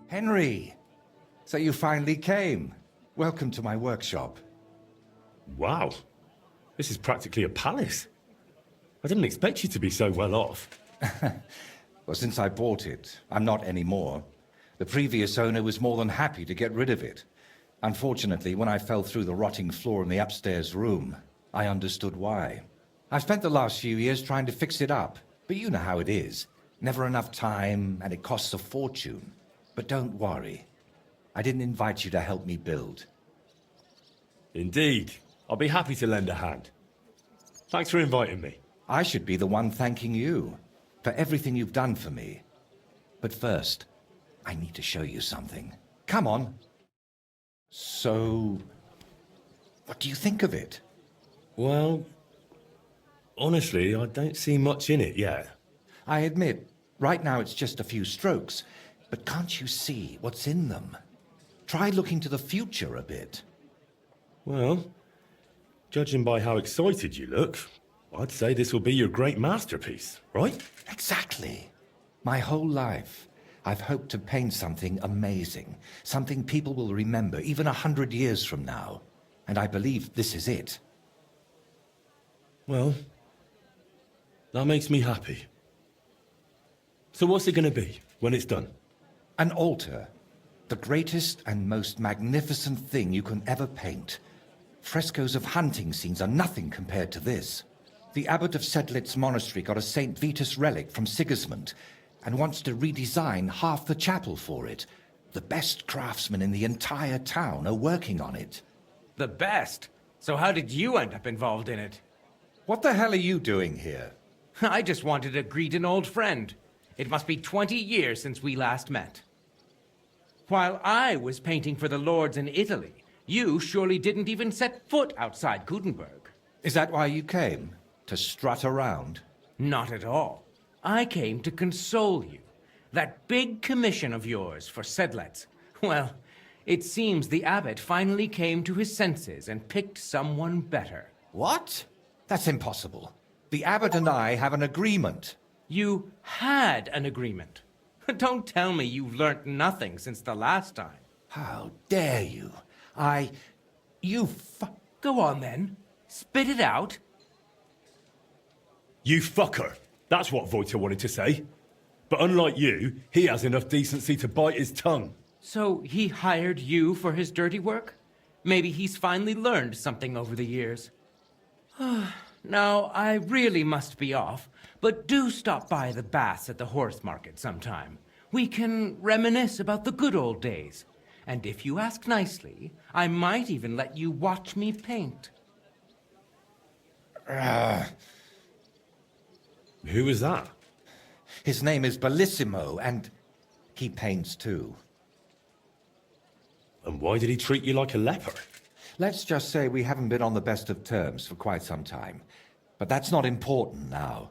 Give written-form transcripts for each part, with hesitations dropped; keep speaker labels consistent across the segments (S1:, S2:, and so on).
S1: Henry, so you finally came. Welcome to my workshop.
S2: Wow, this is practically a palace. I didn't expect you to be so well off.
S1: Well, since I bought it, I'm not anymore. The previous owner was more than happy to get rid of it. Unfortunately, when I fell through the rotting floor in the upstairs room, I understood why. I've spent the last few years trying to fix it up, but you know how it is. Never enough time, and it costs a fortune. But don't worry. I didn't invite you to help me build.
S2: Indeed. I'll be happy to lend a hand. Thanks for inviting me.
S1: I should be the one thanking you for everything you've done for me. But first, I need to show you something. Come on. So, what do you think of it?
S2: Well, honestly, I don't see much in it yet.
S1: I admit, right now it's just a few strokes, but can't you see what's in them? Try looking to the future a bit.
S2: Well, judging by how excited you look, I'd say this will be your great masterpiece, right?
S1: Exactly. My whole life, I've hoped to paint something amazing, something people will remember even 100 years from now. And I believe this is it.
S2: Well, that makes me happy. So what's it going to be when it's done?
S1: An altar. The greatest and most magnificent thing you can ever paint. Frescoes of hunting scenes are nothing compared to this. The abbot of Sedlitz Monastery got a St. Vitus relic from Sigismund and wants to redesign half the chapel for it. The best craftsmen in the entire town are working on it.
S3: The best? So how did you end up involved in it?
S1: What the hell are you doing here?
S3: I just wanted to greet an old friend. It must be 20 years since we last met. While I was painting for the lords in Italy, you surely didn't even set foot outside Gutenberg.
S1: Is that why you came? To strut around?
S3: Not at all. I came to console you. That big commission of yours for Sedlitz. Well, it seems the abbot finally came to his senses and picked someone better.
S1: What? That's impossible. The abbot and I have an agreement.
S3: You had an agreement. Don't tell me you've learnt nothing since the last time.
S1: How dare you?
S3: Go on then. Spit it out.
S2: You fucker. That's what Wojta wanted to say. But unlike you, he has enough decency to bite his tongue.
S3: So he hired you for his dirty work? Maybe he's finally learned something over the years. Now, I really must be off, but do stop by the baths at the horse market sometime. We can reminisce about the good old days. And if you ask nicely, I might even let you watch me paint.
S2: Who is that?
S1: His name is Bellissimo, and he paints too.
S2: And why did he treat you like a leper?
S1: Let's just say we haven't been on the best of terms for quite some time. But that's not important now.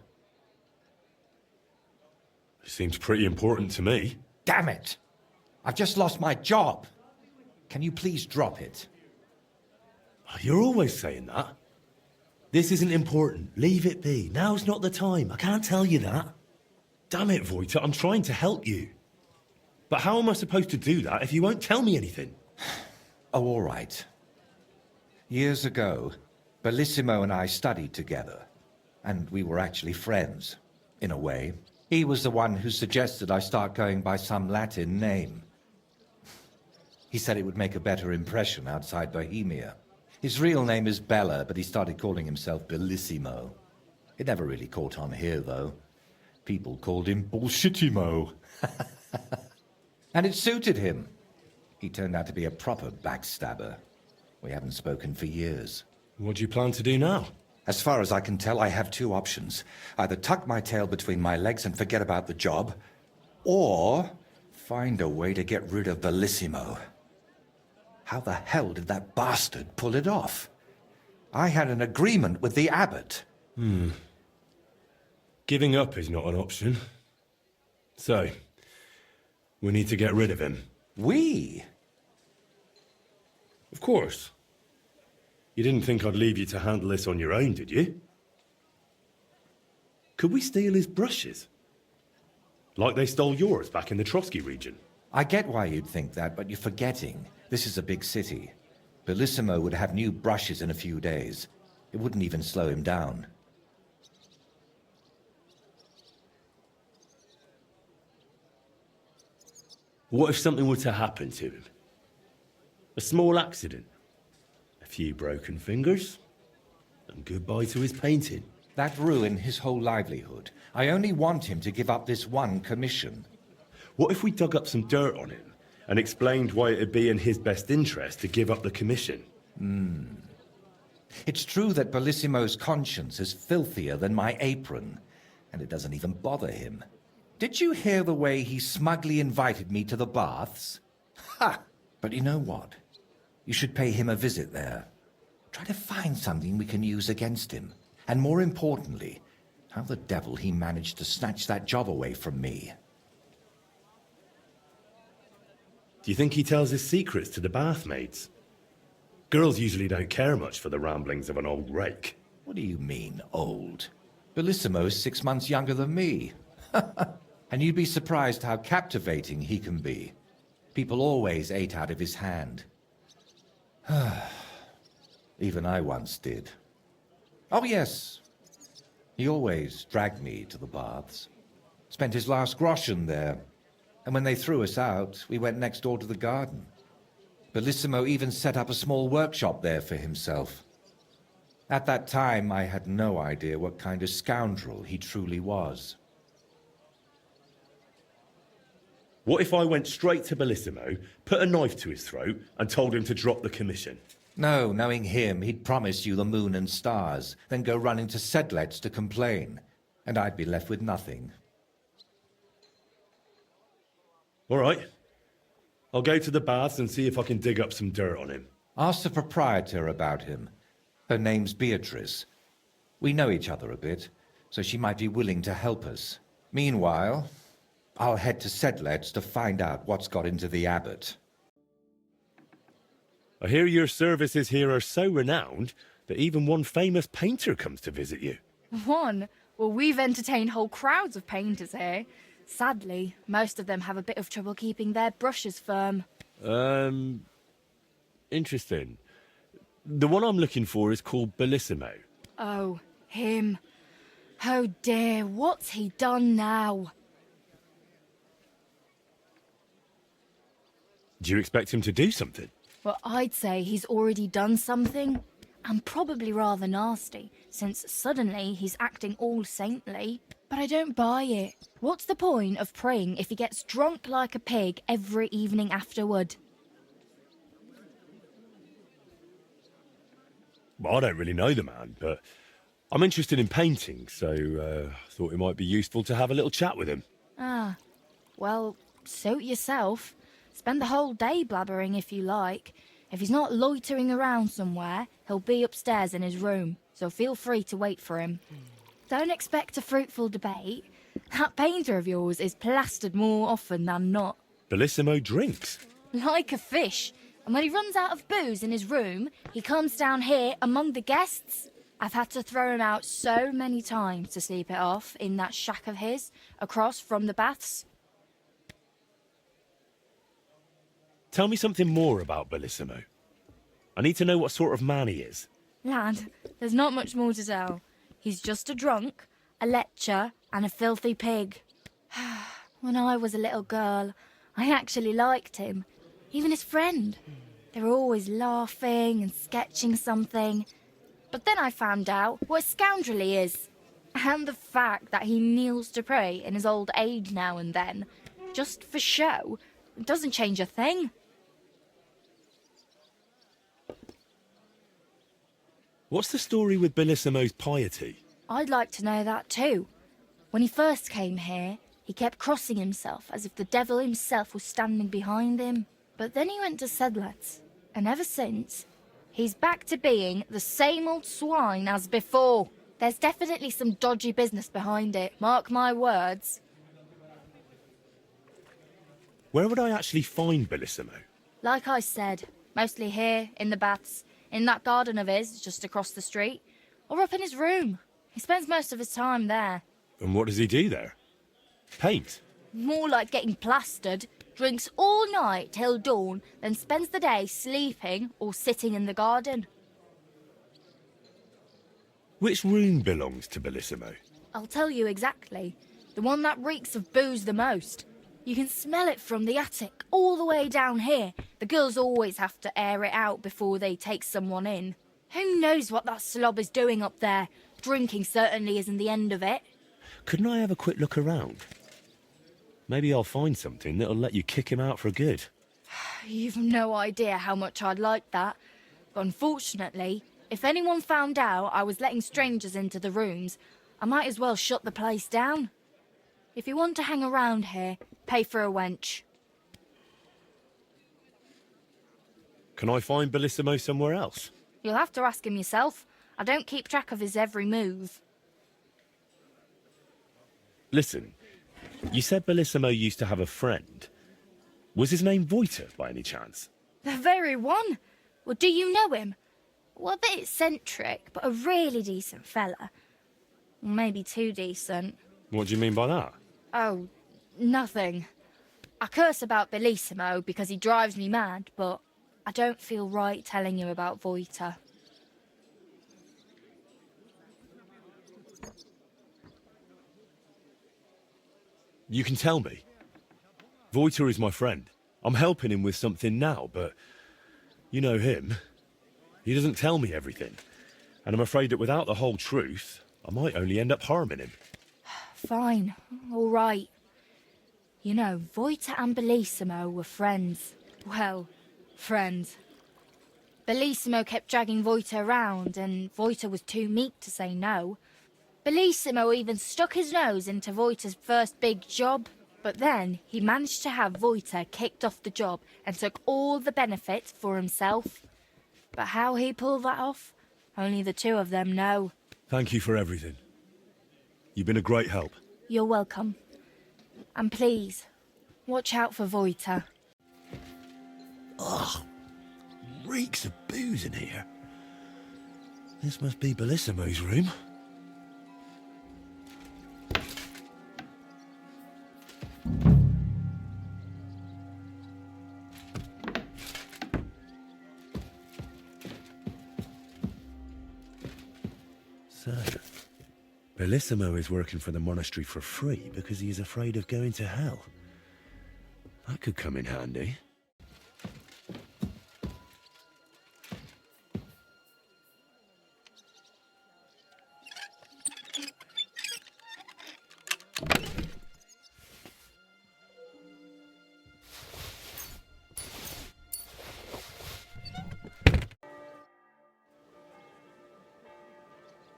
S2: It seems pretty important to me.
S1: Damn it! I've just lost my job. Can you please drop it?
S2: You're always saying that. This isn't important. Leave it be. Now's not the time. I can't tell you that. Damn it, Wojta, I'm trying to help you. But how am I supposed to do that if you won't tell me anything?
S1: Oh, all right. Years ago, Bellissimo and I studied together, and we were actually friends, in a way. He was the one who suggested I start going by some Latin name. He said it would make a better impression outside Bohemia. His real name is Bella, but he started calling himself Bellissimo. It never really caught on here, though. People called him Bullsh1timo. And it suited him. He turned out to be a proper backstabber. We haven't spoken for years.
S2: What do you plan to do now?
S1: As far as I can tell, I have two options. Either tuck my tail between my legs and forget about the job, or find a way to get rid of Bellissimo. How the hell did that bastard pull it off? I had an agreement with the abbot.
S2: Giving up is not an option. So, we need to get rid of him.
S1: We?
S2: Of course. You didn't think I'd leave you to handle this on your own, did you? Could we steal his brushes? Like they stole yours back in the Trotsky region.
S1: I get why you'd think that, but you're forgetting. This is a big city. Bellissimo would have new brushes in a few days. It wouldn't even slow him down.
S2: What if something were to happen to him? A small accident. A few broken fingers. And goodbye to his painting.
S1: That ruined his whole livelihood. I only want him to give up this one commission.
S2: What if we dug up some dirt on him and explained why it'd be in his best interest to give up the commission?
S1: It's true that Bellissimo's conscience is filthier than my apron, and it doesn't even bother him. Did you hear the way he smugly invited me to the baths? Ha! But you know what? You should pay him a visit there. Try to find something we can use against him. And more importantly, how the devil he managed to snatch that job away from me.
S2: Do you think he tells his secrets to the bathmaids? Girls usually don't care much for the ramblings of an old rake.
S1: What do you mean, old? Bellissimo's 6 months younger than me. And you'd be surprised how captivating he can be. People always ate out of his hand. Even I once did. Oh, yes. He always dragged me to the baths. Spent his last groschen there. And when they threw us out, we went next door to the garden. Bellissimo even set up a small workshop there for himself. At that time, I had no idea what kind of scoundrel he truly was.
S2: What if I went straight to Bellissimo, put a knife to his throat, and told him to drop the commission?
S1: No, knowing him, he'd promise you the moon and stars, then go running to Sedlet's to complain, and I'd be left with nothing.
S2: All right. I'll go to the baths and see if I can dig up some dirt on him.
S1: Ask the proprietor about him. Her name's Beatrice. We know each other a bit, so she might be willing to help us. Meanwhile, I'll head to Sedlet's to find out what's got into the abbot.
S2: I hear your services here are so renowned that even one famous painter comes to visit you.
S4: One? Well, we've entertained whole crowds of painters here. Sadly, most of them have a bit of trouble keeping their brushes firm.
S2: Interesting. The one I'm looking for is called Bellissimo.
S4: Oh, him. Oh dear, what's he done now?
S2: Do you expect him to do something?
S4: Well, I'd say he's already done something, and probably rather nasty, since suddenly he's acting all saintly. But I don't buy it. What's the point of praying if he gets drunk like a pig every evening afterward?
S2: Well, I don't really know the man, but I'm interested in painting, so I thought it might be useful to have a little chat with him.
S4: Ah, well, suit yourself. Spend the whole day blabbering if you like. If he's not loitering around somewhere, he'll be upstairs in his room, so feel free to wait for him. Don't expect a fruitful debate. That painter of yours is plastered more often than not.
S2: Bellissimo drinks.
S4: Like a fish. And when he runs out of booze in his room, he comes down here among the guests. I've had to throw him out so many times to sleep it off in that shack of his, across from the baths.
S2: Tell me something more about Bellissimo. I need to know what sort of man he is.
S4: Lad, there's not much more to tell. He's just a drunk, a lecher, and a filthy pig. When I was a little girl, I actually liked him. Even his friend. They were always laughing and sketching something. But then I found out what a scoundrel he is. And the fact that he kneels to pray in his old age now and then, just for show, doesn't change a thing.
S2: What's the story with Bellissimo's piety?
S4: I'd like to know that too. When he first came here, he kept crossing himself as if the devil himself was standing behind him. But then he went to Sedlet's, and ever since, he's back to being the same old swine as before. There's definitely some dodgy business behind it, mark my words.
S2: Where would I actually find Bellissimo?
S4: Like I said, mostly here, in the baths, in that garden of his, just across the street, or up in his room. He spends most of his time there.
S2: And what does he do there? Paint?
S4: More like getting plastered. Drinks all night till dawn, then spends the day sleeping or sitting in the garden.
S2: Which room belongs to Bellissimo?
S4: I'll tell you exactly. The one that reeks of booze the most. You can smell it from the attic all the way down here. The girls always have to air it out before they take someone in. Who knows what that slob is doing up there? Drinking certainly isn't the end of it.
S2: Couldn't I have a quick look around? Maybe I'll find something that'll let you kick him out for good.
S4: You've no idea how much I'd like that. But unfortunately, if anyone found out I was letting strangers into the rooms, I might as well shut the place down. If you want to hang around here, pay for a wench.
S2: Can I find Bellissimo somewhere else?
S4: You'll have to ask him yourself. I don't keep track of his every move.
S2: Listen, you said Bellissimo used to have a friend. Was his name Voiter, by any chance?
S4: The very one. Well, do you know him? Well, a bit eccentric, but a really decent fella. Maybe too decent.
S2: What do you mean by that?
S4: Oh, nothing. I curse about Bellissimo because he drives me mad, but I don't feel right telling you about Voiter.
S2: You can tell me. Voiter is my friend. I'm helping him with something now, but you know him. He doesn't tell me everything. And I'm afraid that without the whole truth, I might only end up harming him.
S4: Fine, all right. You know, Voiter and Bellissimo were friends. Well, friends. Bellissimo kept dragging Voiter around, and Voiter was too meek to say no. Bellissimo even stuck his nose into Voiter's first big job, but then he managed to have Voiter kicked off the job and took all the benefits for himself. But how he pulled that off, only the two of them know.
S2: Thank you for everything. You've been a great help.
S4: You're welcome. And please, watch out for Voiter.
S2: Ugh, reeks of booze in here. This must be Bellissimo's room. So, Bellissimo is working for the monastery for free because he is afraid of going to hell. That could come in handy.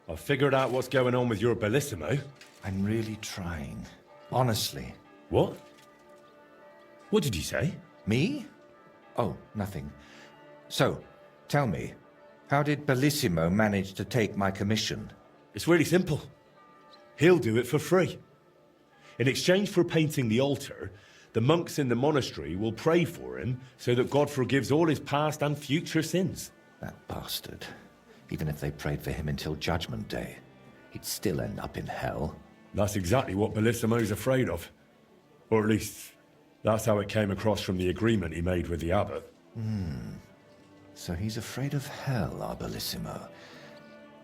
S2: I've figured out what's going on with your Bellissimo.
S1: I'm really trying. Honestly.
S2: What? What did you say?
S1: Me? Oh, nothing. So, tell me, how did Bellissimo manage to take my commission?
S2: It's really simple. He'll do it for free. In exchange for painting the altar, the monks in the monastery will pray for him so that God forgives all his past and future sins.
S1: That bastard. Even if they prayed for him until Judgment Day, he'd still end up in hell.
S2: That's exactly what Bellissimo's afraid of. Or at least, that's how it came across from the agreement he made with the abbot.
S1: So he's afraid of hell, our Bellissimo.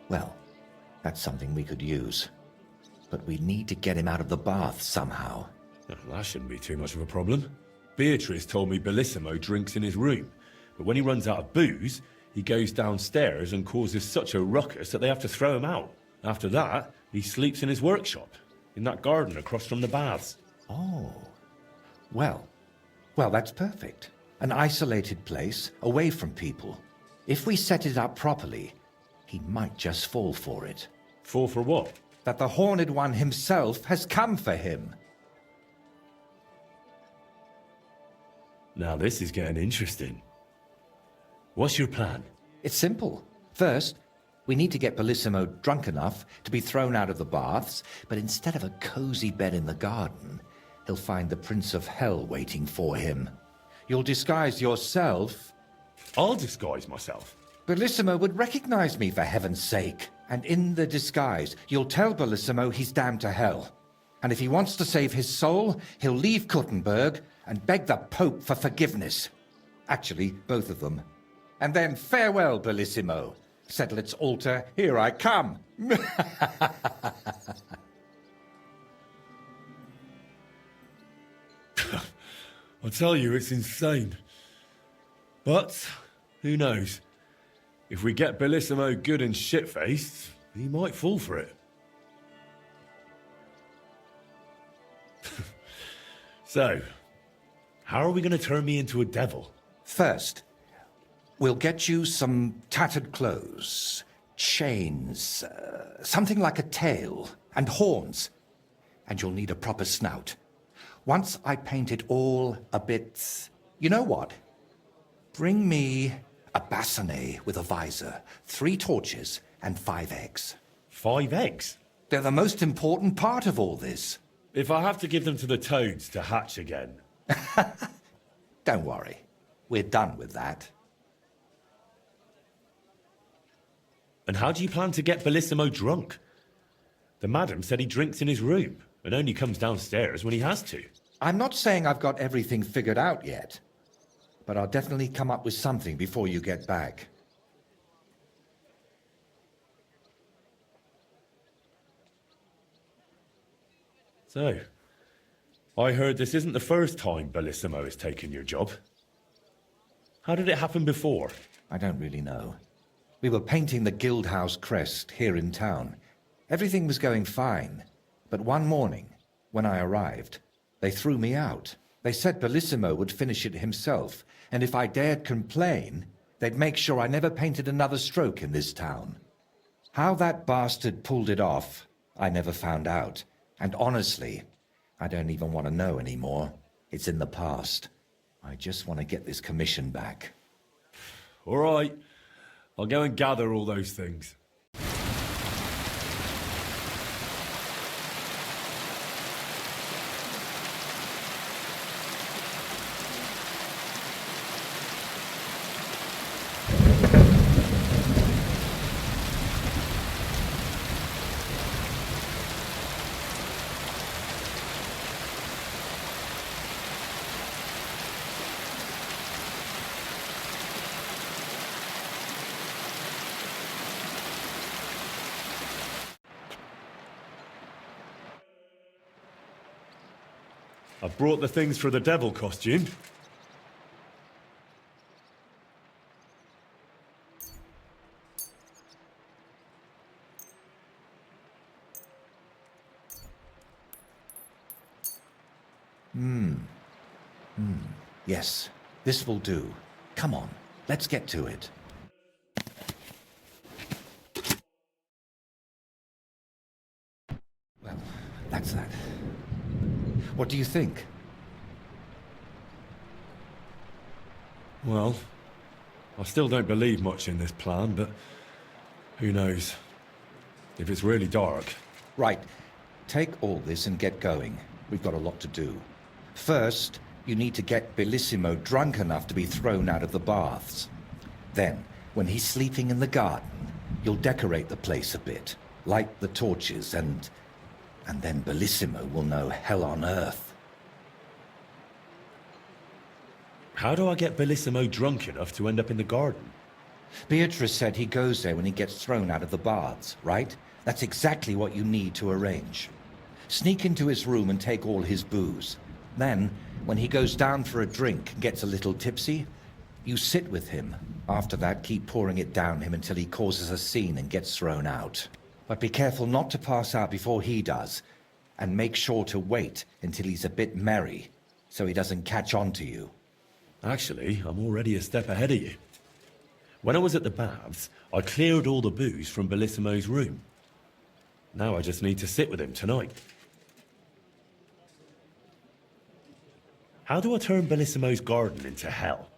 S1: Well, that's something we could use. But we need to get him out of the bath somehow.
S2: Well, that shouldn't be too much of a problem. Beatrice told me Bellissimo drinks in his room, but when he runs out of booze, he goes downstairs and causes such a ruckus that they have to throw him out. After that, he sleeps in his workshop, in that garden across from the baths.
S1: Oh. Well, that's perfect. An isolated place, away from people. If we set it up properly, he might just fall for it.
S2: Fall for what?
S1: That the Horned One himself has come for him.
S2: Now this is getting interesting. What's your plan?
S1: It's simple. First, we need to get Bellissimo drunk enough to be thrown out of the baths, but instead of a cozy bed in the garden, he'll find the Prince of Hell waiting for him. You'll disguise yourself.
S2: I'll disguise myself.
S1: Bellissimo would recognize me, for heaven's sake. And in the disguise, you'll tell Bellissimo he's damned to hell. And if he wants to save his soul, he'll leave Kuttenberg and beg the Pope for forgiveness. Actually, both of them. And then farewell, Bellissimo. Settle its altar, here I come.
S2: I tell you, it's insane. But, who knows? If we get Bellissimo good and shit-faced, he might fall for it. So, how are we going to turn me into a devil?
S1: First, we'll get you some tattered clothes, chains, something like a tail, and horns. And you'll need a proper snout. Once I paint it all a bit... You know what? Bring me a bassinet with a visor, 3 torches, and 5 eggs.
S2: 5 eggs?
S1: They're the most important part of all this.
S2: If I have to give them to the toads to hatch again.
S1: Don't worry. We're done with that.
S2: And how do you plan to get Bellissimo drunk? The madam said he drinks in his room and only comes downstairs when he has to.
S1: I'm not saying I've got everything figured out yet, but I'll definitely come up with something before you get back.
S2: So, I heard this isn't the first time Bellissimo has taken your job. How did it happen before?
S1: I don't really know. We were painting the Guildhouse crest here in town. Everything was going fine, but one morning, when I arrived, they threw me out. They said Bellissimo would finish it himself, and if I dared complain, they'd make sure I never painted another stroke in this town. How that bastard pulled it off, I never found out. And honestly, I don't even want to know anymore. It's in the past. I just want to get this commission back.
S2: All right. I'll go and gather all those things. I brought the things for the devil costume.
S1: Yes, this will do. Come on, let's get to it. Well, that's that. What do you think?
S2: Well, I still don't believe much in this plan, but who knows? If it's really dark.
S1: Right. Take all this and get going. We've got a lot to do. First, you need to get Bellissimo drunk enough to be thrown out of the baths. Then, when he's sleeping in the garden, you'll decorate the place a bit, light the torches, and then Bellissimo will know hell on earth.
S2: How do I get Bellissimo drunk enough to end up in the garden?
S1: Beatrice said he goes there when he gets thrown out of the baths, right? That's exactly what you need to arrange. Sneak into his room and take all his booze. Then, when he goes down for a drink and gets a little tipsy, you sit with him. After that, keep pouring it down him until he causes a scene and gets thrown out. But be careful not to pass out before he does, and make sure to wait until he's a bit merry, so he doesn't catch on to you.
S2: Actually, I'm already a step ahead of you. When I was at the baths, I cleared all the booze from Bellissimo's room. Now I just need to sit with him tonight. How do I turn Bellissimo's garden into hell?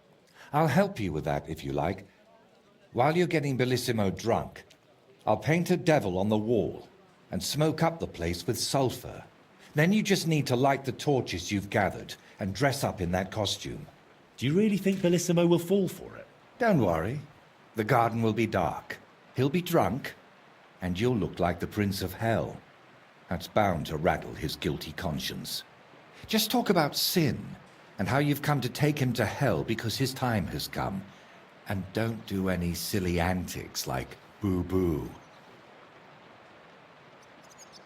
S1: I'll help you with that, if you like. While you're getting Bellissimo drunk, I'll paint a devil on the wall and smoke up the place with sulfur. Then you just need to light the torches you've gathered and dress up in that costume.
S2: Do you really think Bellissimo will fall for it?
S1: Don't worry. The garden will be dark. He'll be drunk, and you'll look like the Prince of Hell. That's bound to rattle his guilty conscience. Just talk about sin and how you've come to take him to hell because his time has come. And don't do any silly antics like boo-boo.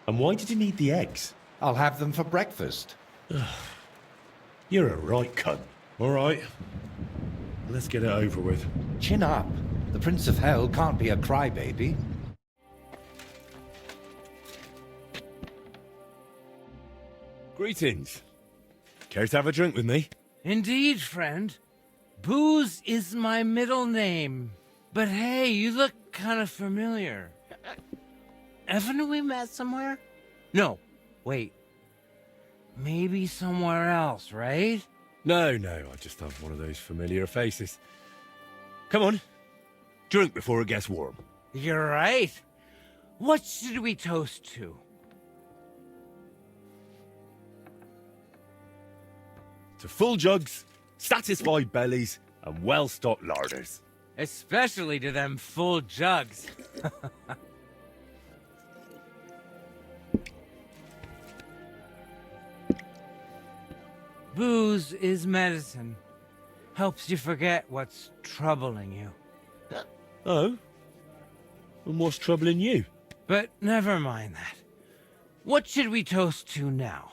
S2: And why did you need the eggs?
S1: I'll have them for breakfast.
S2: You're a right cunt. All right. Let's get it over with.
S1: Chin up. The Prince of Hell can't be a crybaby.
S2: Greetings. Care to have a drink with me?
S3: Indeed, friend. Booze is my middle name. But hey, you look kind of familiar. Haven't we met somewhere? No, wait. Maybe somewhere else, right?
S2: No, I just have one of those familiar faces. Come on. Drink before it gets warm.
S3: You're right. What should we toast to?
S2: To full jugs, satisfied bellies, and well-stocked larders.
S3: Especially to them full jugs. Booze is medicine. Helps you forget what's troubling you.
S2: Oh? And what's troubling you?
S3: But never mind that. What should we toast to now?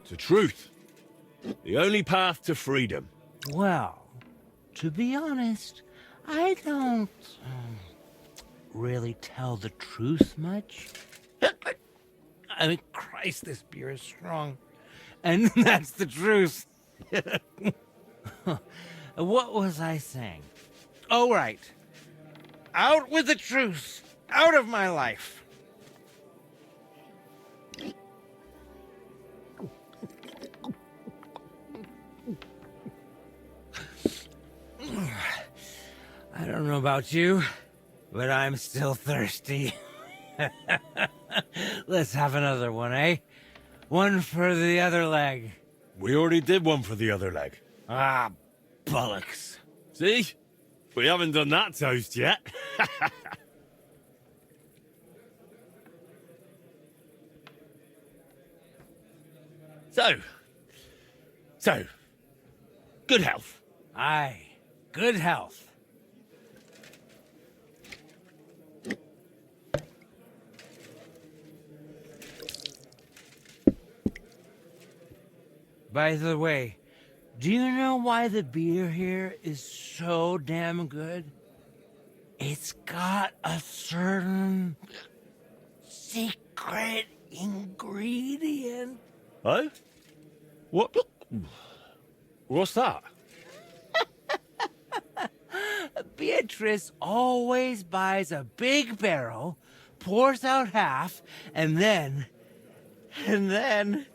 S2: To truth. The only path to freedom.
S3: Well, to be honest, I don't really tell the truth much. I mean, Christ, this beer is strong. And that's the truth. What was I saying? Oh, right. Out with the truth. Out of my life. I don't know about you, but I'm still thirsty. Let's have another one, eh? One for the other leg.
S2: We already did one for the other leg.
S3: Ah, bollocks.
S2: See? We haven't done that toast yet. So, good health.
S3: Aye, good health. By the way, do you know why the beer here is so damn good? It's got a certain secret ingredient.
S2: Oh? What? What's that?
S3: Beatrice always buys a big barrel, pours out half, and then...
S2: And then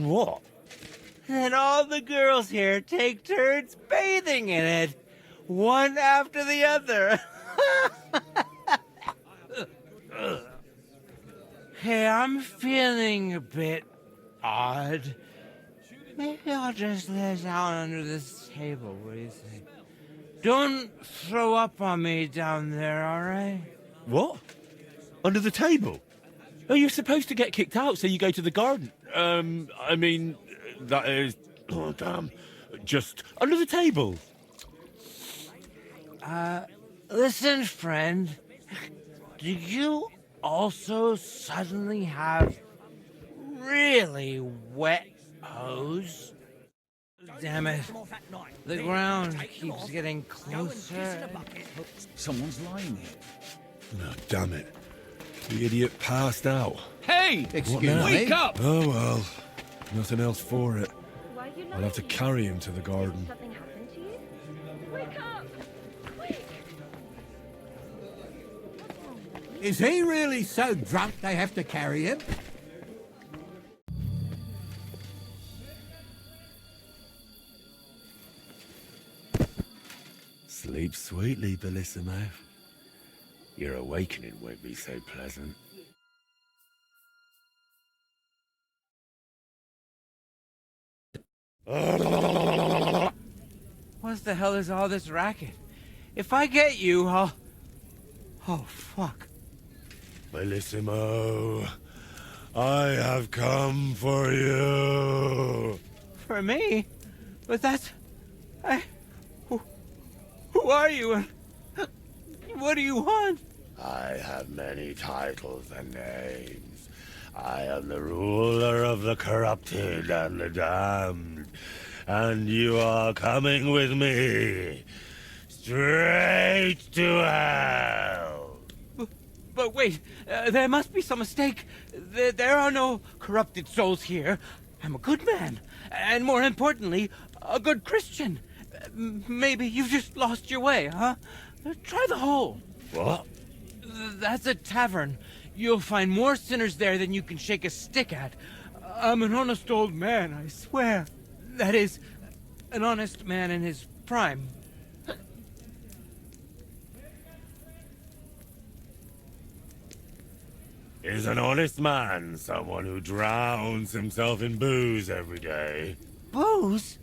S2: what?
S3: Then all the girls here take turns bathing in it, one after the other. Hey, I'm feeling a bit odd. Maybe I'll just lay down under this table, what do you think? Don't throw up on me down there, all right?
S2: What? Under the table? Oh, you're supposed to get kicked out, so you go to the garden. I mean, that is... Oh, damn. Just under the table.
S3: Listen, friend. Do you also suddenly have really wet hose? Damn it. The ground keeps getting closer.
S5: Someone's lying here.
S2: Oh, damn it. The idiot passed out.
S5: Hey!
S1: Excuse
S5: me. Wake
S1: me?
S5: up!
S2: Oh, well. Nothing else for it.
S4: Why are you
S2: I'll have to
S4: lying?
S2: carry him to the garden.
S4: Something happened to you? Wake up! Quick!
S5: Is he really so drunk they have to carry him?
S2: Sleep sweetly, Bellissimo. Your awakening won't be so pleasant.
S3: What the hell is all this racket? If I get you, I'll... Oh, fuck.
S2: Bellissimo, I have come for you.
S3: For me? But that's... Who are you and... What do you want?
S2: I have many titles and names. I am the ruler of the corrupted and the damned. And you are coming with me. Straight to hell.
S3: But wait, there must be some mistake. There are no corrupted souls here. I'm a good man. And more importantly, a good Christian. Maybe you've just lost your way, huh? Try the hole.
S2: What?
S3: That's a tavern. You'll find more sinners there than you can shake a stick at. I'm an honest old man, I swear. That is, an honest man in his prime.
S2: Is an honest man someone who drowns himself in booze every day?
S3: Booze?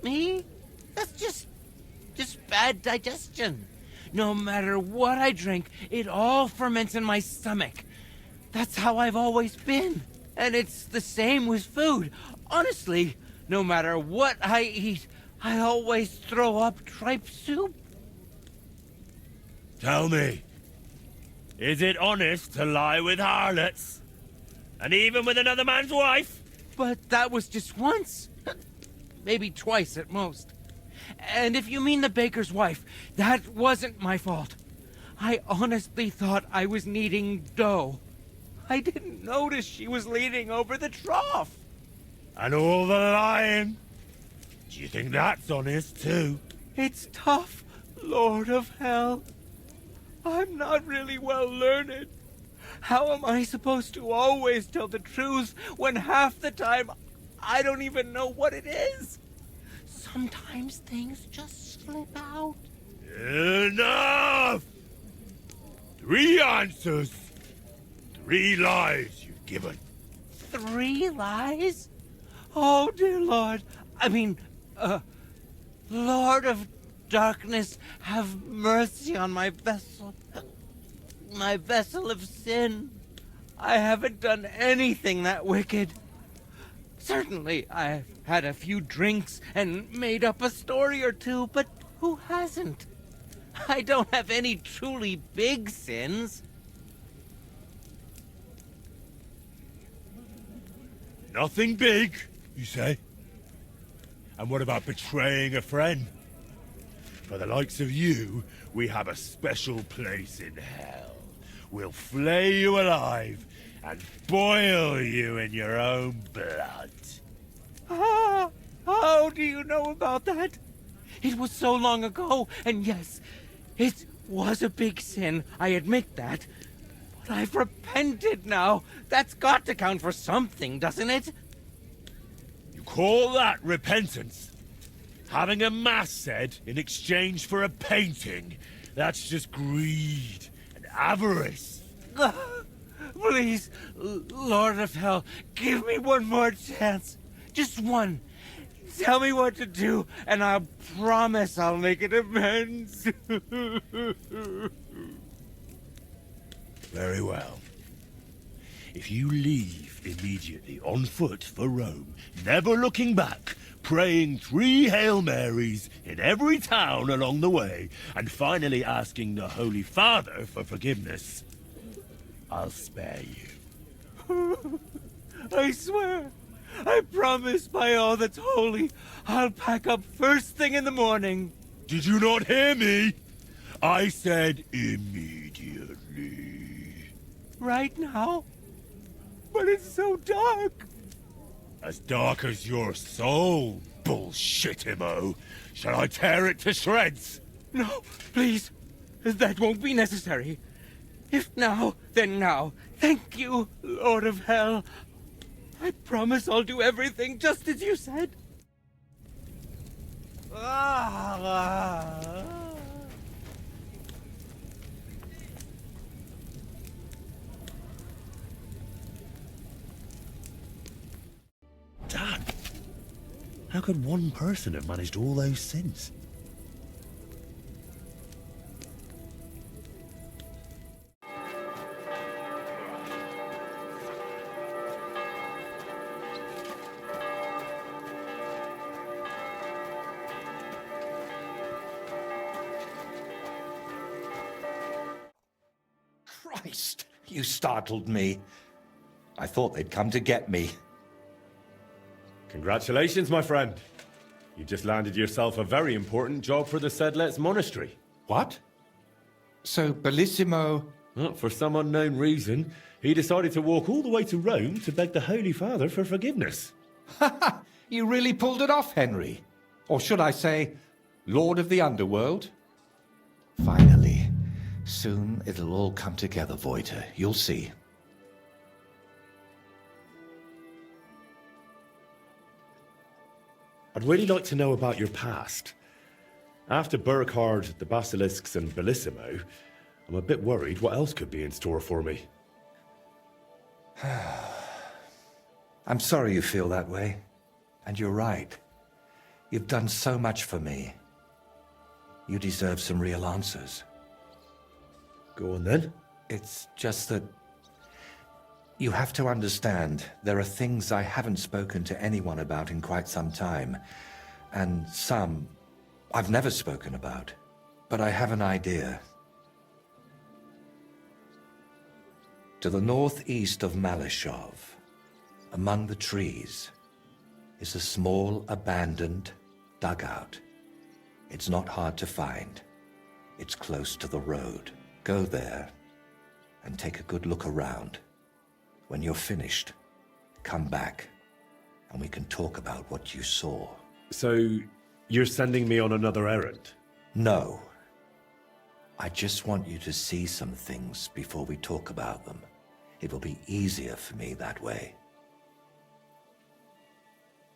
S3: Me? That's just bad digestion. No matter what I drink, it all ferments in my stomach. That's how I've always been. And it's the same with food. Honestly, no matter what I eat, I always throw up tripe soup.
S2: Tell me, is it honest to lie with harlots? And even with another man's wife?
S3: But that was just once. Maybe twice at most. And if you mean the baker's wife, that wasn't my fault. I honestly thought I was kneading dough. I didn't notice she was leaning over the trough.
S2: And all the lying? Do you think that's honest too?
S3: It's tough, Lord of Hell. I'm not really well learned. How am I supposed to always tell the truth when half the time I don't even know what it is? Sometimes things just slip out.
S2: Enough! 3 answers. 3 lies you've given.
S3: 3 lies? Oh, dear Lord. Lord of Darkness, have mercy on my vessel. My vessel of sin. I haven't done anything that wicked. Certainly, I've had a few drinks and made up a story or two, but who hasn't? I don't have any truly big sins.
S2: Nothing big, you say? And what about betraying a friend? For the likes of you, we have a special place in hell. We'll flay you alive and boil you in your own blood.
S3: Ah, how do you know about that? It was so long ago, and yes, it was a big sin, I admit that. But I've repented now. That's got to count for something, doesn't it?
S2: You call that repentance? Having a mass said in exchange for a painting? That's just greed and avarice.
S3: Please, Lord of Hell, give me one more chance. Just one. Tell me what to do, and I'll promise I'll make it amends.
S2: Very well. If you leave immediately on foot for Rome, never looking back, praying 3 Hail Marys in every town along the way, and finally asking the Holy Father for forgiveness, I'll spare you.
S3: I swear, I promise by all that's holy, I'll pack up first thing in the morning.
S2: Did you not hear me? I said immediately.
S3: Right now? But it's so dark.
S2: As dark as your soul, Bullsh1timo. Shall I tear it to shreds?
S3: No, please. That won't be necessary. If now, then now. Thank you, Lord of Hell. I promise I'll do everything just as you said.
S2: Dad, How could one person have managed all those sins?
S1: Christ, you startled me. I thought they'd come to get me.
S2: Congratulations, my friend. You just landed yourself a very important job for the Sedlets Monastery.
S1: What? So, Bellissimo...
S2: Well, for some unknown reason, he decided to walk all the way to Rome to beg the Holy Father for forgiveness.
S1: You really pulled it off, Henry. Or should I say, Lord of the Underworld? Finally. Soon it'll all come together, Voiter. You'll see.
S2: I'd really like to know about your past. After Burkhard, the Basilisks, and Bellissimo, I'm a bit worried what else could be in store for me.
S1: I'm sorry you feel that way. And you're right. You've done so much for me. You deserve some real answers.
S2: Go on then.
S1: It's just that... You have to understand, there are things I haven't spoken to anyone about in quite some time. And some I've never spoken about. But I have an idea. To the northeast of Malishov, among the trees, is a small abandoned dugout. It's not hard to find. It's close to the road. Go there and take a good look around. When you're finished, come back and we can talk about what you saw.
S2: So, you're sending me on another errand?
S1: No. I just want you to see some things before we talk about them. It will be easier for me that way.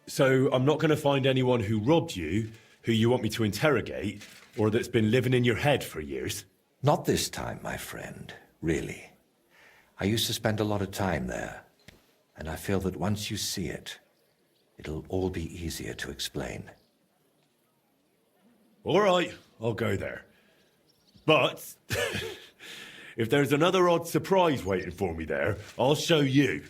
S2: So, I'm not going to find anyone who robbed you, who you want me to interrogate, or that's been living in your head for years?
S1: Not this time, my friend, really. I used to spend a lot of time there, and I feel that once you see it, it'll all be easier to explain.
S2: All right, I'll go there. But if there's another odd surprise waiting for me there, I'll show you.